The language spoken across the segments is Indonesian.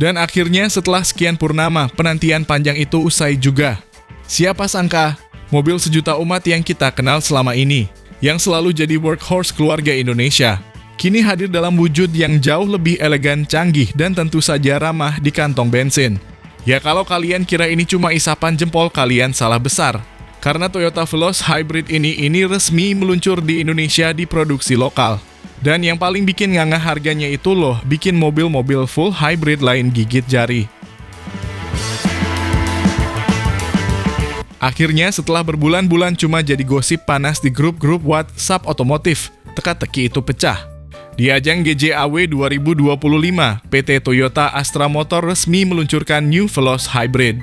Dan akhirnya setelah sekian purnama, penantian panjang itu usai juga. Siapa sangka, mobil sejuta umat yang kita kenal selama ini, yang selalu jadi workhorse keluarga Indonesia, kini hadir dalam wujud yang jauh lebih elegan, canggih, dan tentu saja ramah di kantong bensin. Ya kalau kalian kira ini cuma isapan jempol, kalian salah besar. Karena Toyota Veloz Hybrid ini resmi meluncur di Indonesia, diproduksi lokal. Dan yang paling bikin ngangah harganya itu loh, bikin mobil-mobil full hybrid lain gigit jari. Akhirnya setelah berbulan-bulan cuma jadi gosip panas di grup-grup WhatsApp otomotif, teka-teki itu pecah. Di ajang GJAW 2025, PT Toyota Astra Motor resmi meluncurkan New Veloz Hybrid.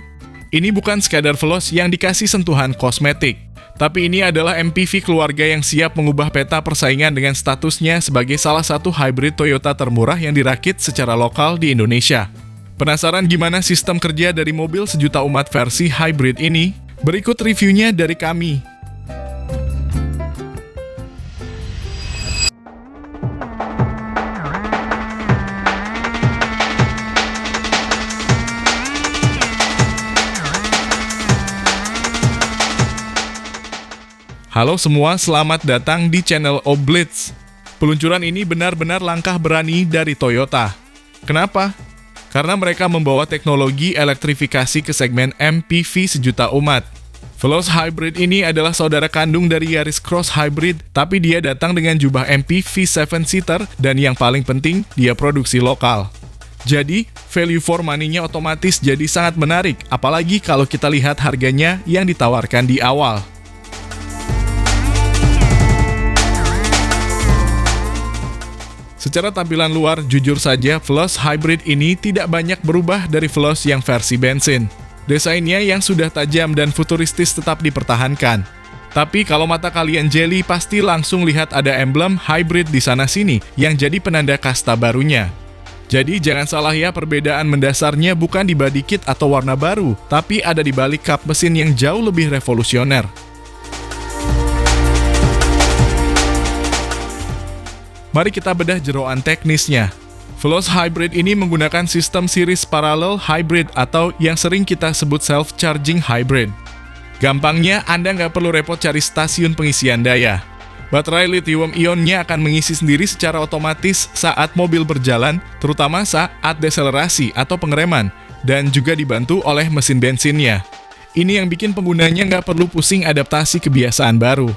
Ini bukan sekadar Veloz yang dikasih sentuhan kosmetik, tapi ini adalah MPV keluarga yang siap mengubah peta persaingan dengan statusnya sebagai salah satu hybrid Toyota termurah yang dirakit secara lokal di Indonesia. Penasaran gimana sistem kerja dari mobil sejuta umat versi hybrid ini? Berikut reviewnya dari kami. Halo semua, selamat datang di channel Oblitz. Peluncuran ini benar-benar langkah berani dari Toyota. Kenapa? Karena mereka membawa teknologi elektrifikasi ke segmen MPV sejuta umat. Veloz Hybrid ini adalah saudara kandung dari Yaris Cross Hybrid, tapi dia datang dengan jubah MPV 7-seater dan yang paling penting, dia produksi lokal. Jadi, value for money-nya otomatis jadi sangat menarik, apalagi kalau kita lihat harganya yang ditawarkan di awal. Secara tampilan luar, jujur saja, Veloz Hybrid ini tidak banyak berubah dari Veloz yang versi bensin. Desainnya yang sudah tajam dan futuristis tetap dipertahankan. Tapi kalau mata kalian jeli, pasti langsung lihat ada emblem hybrid di sana-sini yang jadi penanda kasta barunya. Jadi jangan salah ya, perbedaan mendasarnya bukan di body kit atau warna baru, tapi ada di balik kap mesin yang jauh lebih revolusioner. Mari kita bedah jeroan teknisnya. Veloz Hybrid ini menggunakan sistem series parallel hybrid atau yang sering kita sebut self-charging hybrid. Gampangnya, Anda nggak perlu repot cari stasiun pengisian daya. Baterai lithium-ionnya akan mengisi sendiri secara otomatis saat mobil berjalan, terutama saat deselerasi atau pengereman, dan juga dibantu oleh mesin bensinnya. Ini yang bikin penggunanya nggak perlu pusing adaptasi kebiasaan baru.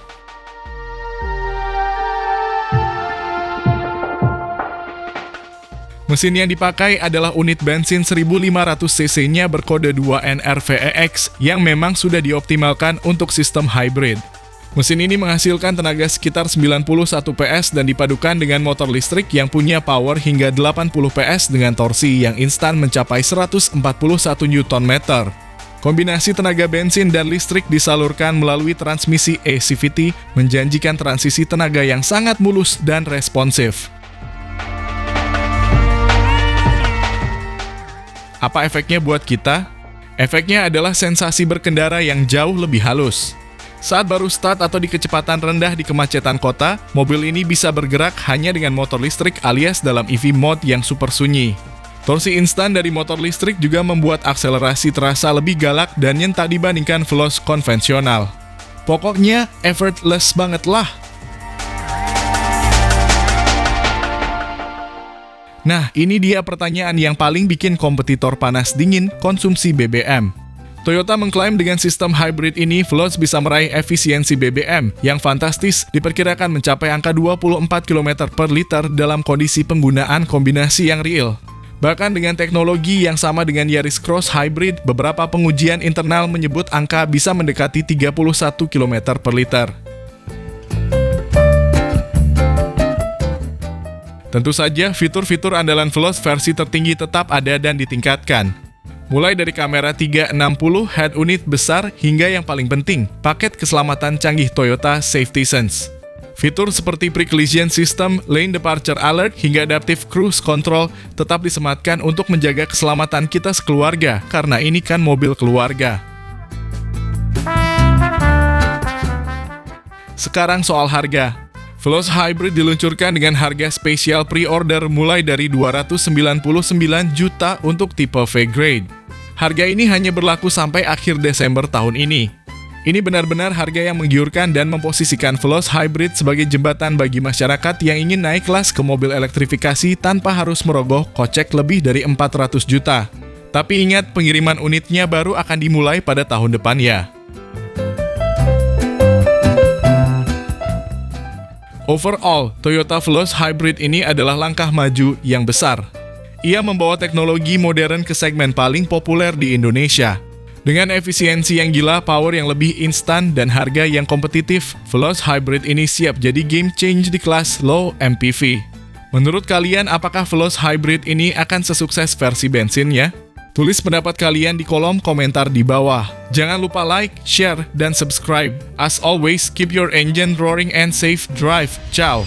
Mesin yang dipakai adalah unit bensin 1500 cc-nya berkode 2NRVEX yang memang sudah dioptimalkan untuk sistem hybrid. Mesin ini menghasilkan tenaga sekitar 91 PS dan dipadukan dengan motor listrik yang punya power hingga 80 PS dengan torsi yang instan mencapai 141 Nm. Kombinasi tenaga bensin dan listrik disalurkan melalui transmisi eCVT, menjanjikan transisi tenaga yang sangat mulus dan responsif. Apa efeknya buat kita? Efeknya adalah sensasi berkendara yang jauh lebih halus. Saat baru start atau di kecepatan rendah di kemacetan kota, mobil ini bisa bergerak hanya dengan motor listrik alias dalam EV mode yang super sunyi. Torsi instan dari motor listrik juga membuat akselerasi terasa lebih galak dan nyentak dibandingkan Veloz konvensional. Pokoknya effortless banget lah. Nah, ini dia pertanyaan yang paling bikin kompetitor panas dingin, konsumsi BBM. Toyota mengklaim dengan sistem hybrid ini, Veloz bisa meraih efisiensi BBM yang fantastis, diperkirakan mencapai angka 24 km per liter dalam kondisi penggunaan kombinasi yang real. Bahkan dengan teknologi yang sama dengan Yaris Cross Hybrid, beberapa pengujian internal menyebut angka bisa mendekati 31 km per liter. Tentu saja, fitur-fitur andalan Veloz versi tertinggi tetap ada dan ditingkatkan. Mulai dari kamera 360, head unit besar, hingga yang paling penting, paket keselamatan canggih Toyota Safety Sense. Fitur seperti pre-collision system, lane departure alert, hingga adaptive cruise control tetap disematkan untuk menjaga keselamatan kita sekeluarga, karena ini kan mobil keluarga. Sekarang soal harga. Veloz Hybrid diluncurkan dengan harga spesial pre-order mulai dari 299 juta untuk tipe V-Grade. Harga ini hanya berlaku sampai akhir Desember tahun ini. Ini benar-benar harga yang menggiurkan dan memposisikan Veloz Hybrid sebagai jembatan bagi masyarakat yang ingin naik kelas ke mobil elektrifikasi tanpa harus merogoh kocek lebih dari 400 juta. Tapi ingat, pengiriman unitnya baru akan dimulai pada tahun depan ya. Overall, Toyota Veloz Hybrid ini adalah langkah maju yang besar. Ia membawa teknologi modern ke segmen paling populer di Indonesia. Dengan efisiensi yang gila, power yang lebih instan, dan harga yang kompetitif, Veloz Hybrid ini siap jadi game change di kelas low MPV. Menurut kalian, apakah Veloz Hybrid ini akan sesukses versi bensinnya? Tulis pendapat kalian di kolom komentar di bawah. Jangan lupa like, share, dan subscribe. As always, keep your engine roaring and safe drive. Ciao!